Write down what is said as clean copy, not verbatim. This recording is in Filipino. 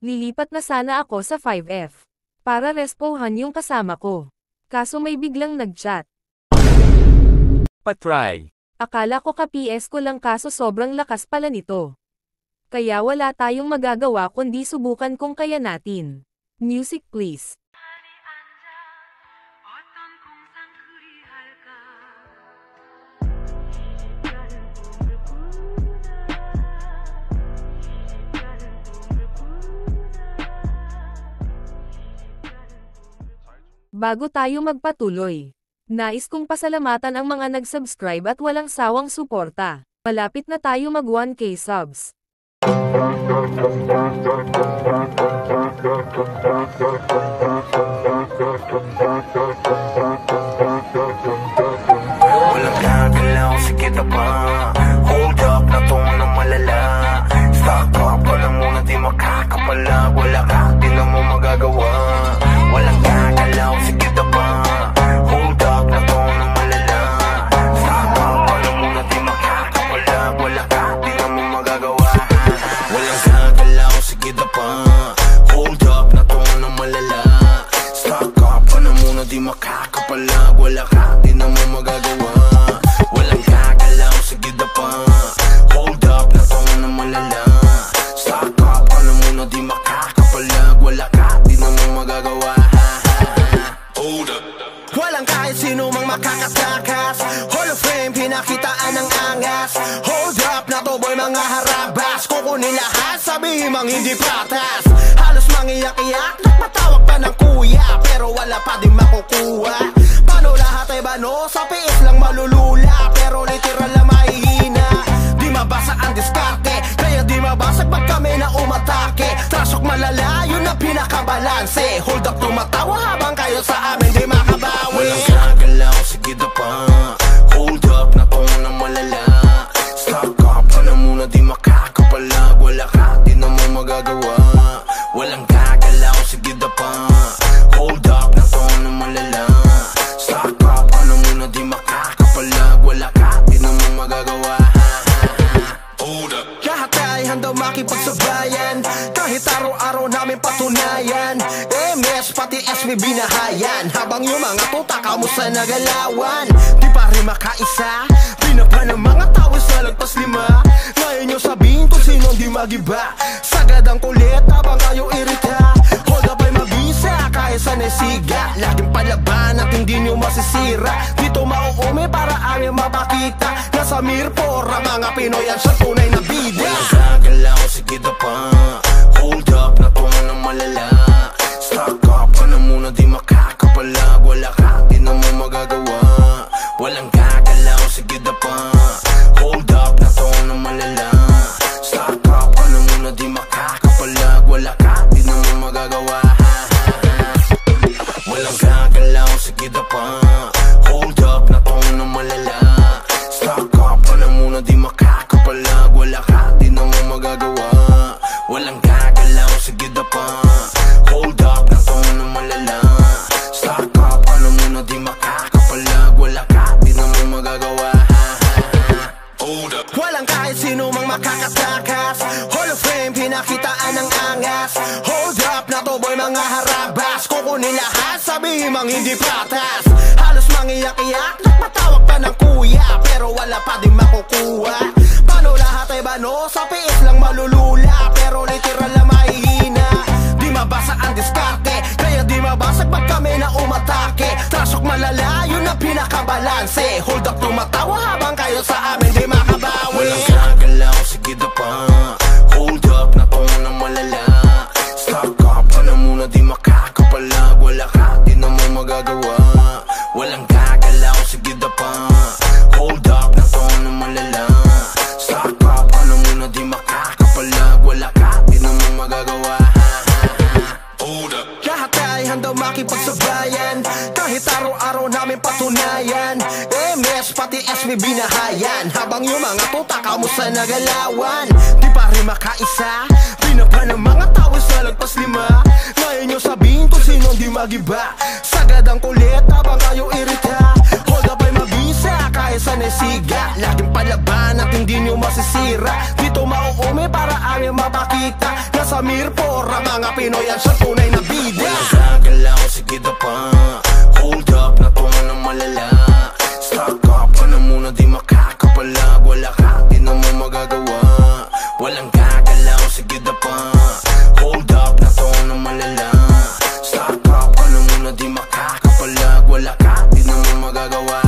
Lilipat na sana ako sa 5F. Para respohan yung kasama ko. Kaso may biglang nag-chat. Patry. Akala ko ka-PS ko lang kaso sobrang lakas pala nito. Kaya wala tayong magagawa kundi subukan kung kaya natin. Music please. Bago tayo magpatuloy, nais kong pasalamatan ang mga nag-subscribe at walang sawang suporta. Malapit na tayo mag 1K subs. Walang gagalaw, sige na pa. Hold up na to na malala. Stock up, alam mo na di makakapala. Wala ka, di na mo magagawa. Walang gagalaw, sige na pa. Hold up na to na malala. Stock up, alam mo na di makakapala. Wala ka, di na mo magagawa. Walang gagalaw, sige na pa. Hold up na to na malala. Stock up, alam mo na di makakapala. Wala ka, di na mo magagawa. Walang gagalaw, sige na pa. Hold up na to na malala. Stock up, alam mo na di makakapala. Wala ka, di na mo magagawa. Hold up. Walang kahit sino mang makakatakas. Hall of Fame, pinakitaan ng angas. Hold up na to boy, mga harabas. Kukunin lahat, sabihin mang hindi patas. Halos mangiyak-iyak, nagpatawag pa ng kuya. Pero wala pa din makukuha. Paano lahat ay bano? Sa piis lang malulula. Pero literal na mahihina. Di mabasa ang diskarte, kaya di mabasag pag kami na umatake. Trasok malala, yun ang pinakabalanse. Hold up, tumatawa habang kayo sa amin di makabawi. Walang gagalaw, sige na pa. Hold up na to na malala. Stock up, alam mo na di makakapala. Wala ka, di na mo magagawa. Walang gagalaw, sige na pa. Hold up na to na malala. Stock up, alam mo na di makakapala. Wala ka, di na mo magagawa. Hold up. Lahat ay handang makipagsabayan. Kahit araw-araw namin patunayan. MS pati SB binahayan. Habang yung mga tuta kamusta nagalawan. Di pa rin makaisa. Binaba ng mga tao sa lagpas 5. Ngayon nyo sabihin kung sinong di magiba. Sagad ang kulit habang kayo irita. Hold up ay mabisa kahit sa nesiga. Laging palaban at hindi nyo masisira. Dito mauumi para aming mapakita. Nasa Mirpora mga Pinoy at sa tunay na bida. Walang gagalaw, sige na pa. Hold up na to na malala. Stock up, alam mo na di makakapala. Wala ka, di na mo magagawa. Walang gagalaw, sige na pa. Hold up na to na malala. Stock up, alam mo na di makakapala. Wala ka, di na mo magagawa. Walang gagalaw, sige na pa. Hold up na to na malala. Stock up, alam mo na di makakapala. Wala ka, di na mo magagawa. Walang gagalaw, sige na pa. Hold up na to na malala. Stock up, alam mo na di makakapala. Wala ka, di na mo magagawa. Hold up. Walang kahit sino mang makakatakas. Hall of Fame, pinakitaan ng angas. Hold up na to boy, mga harabas. Kukunin lahat, sabihin mang hindi patas. Halos mangiyak-iyak, nagpatawag pa ng kuya. Pero wala pa din makukuha. Paano lahat ay bano? Sa piis lang malulula. Pero literal na mahihina. Di mabasa ang diskarte, kaya di mabasag pag kami na umatake. Trasok malala, yun ang pinakabalanse. Hold up, tumatawa habang kayo sa amin di makabawi. Walang gagalaw, sige na pa. Hold up na to na malala. Stock up, alam mo na di makakapala. Wala ka, di na mo magagawa. Walang gagalaw, sige na pa. Hold up na to na malala. Stock up, alam mo na di makakapala. Wala ka, di na mo magagawa. Hold up. Lahat ay handang makipagsabayan. Kahit araw-araw namin patunayan. MS pati SB binahayan. Habang yung mga tuta kamusta nagalawan. Di pa rin makaisa. Binaba ng mga tao sa lagpas 5. Ngayon nyo sabihin kung sinong di magiba. Sagad ang kulit habang kayo irita. Hold up ay mabisa kahit sa nesiga. Laging palaban at hindi nyo masisira. Dito mauumi para aming mapakita. Nasa Pamir Porra, mga Pinoy at sa tunay na bida. Walang gagalaw, sige na pa. Hold up, natungan ng malala. Stock up ka na muna, di makakapalag. Wala ka, di na mo magagawa. Walang gagalaw, sige na pa. Hold up, natungan ng malala. Stock up ka na muna, di makakapalag. Wala ka, di na mo magagawa.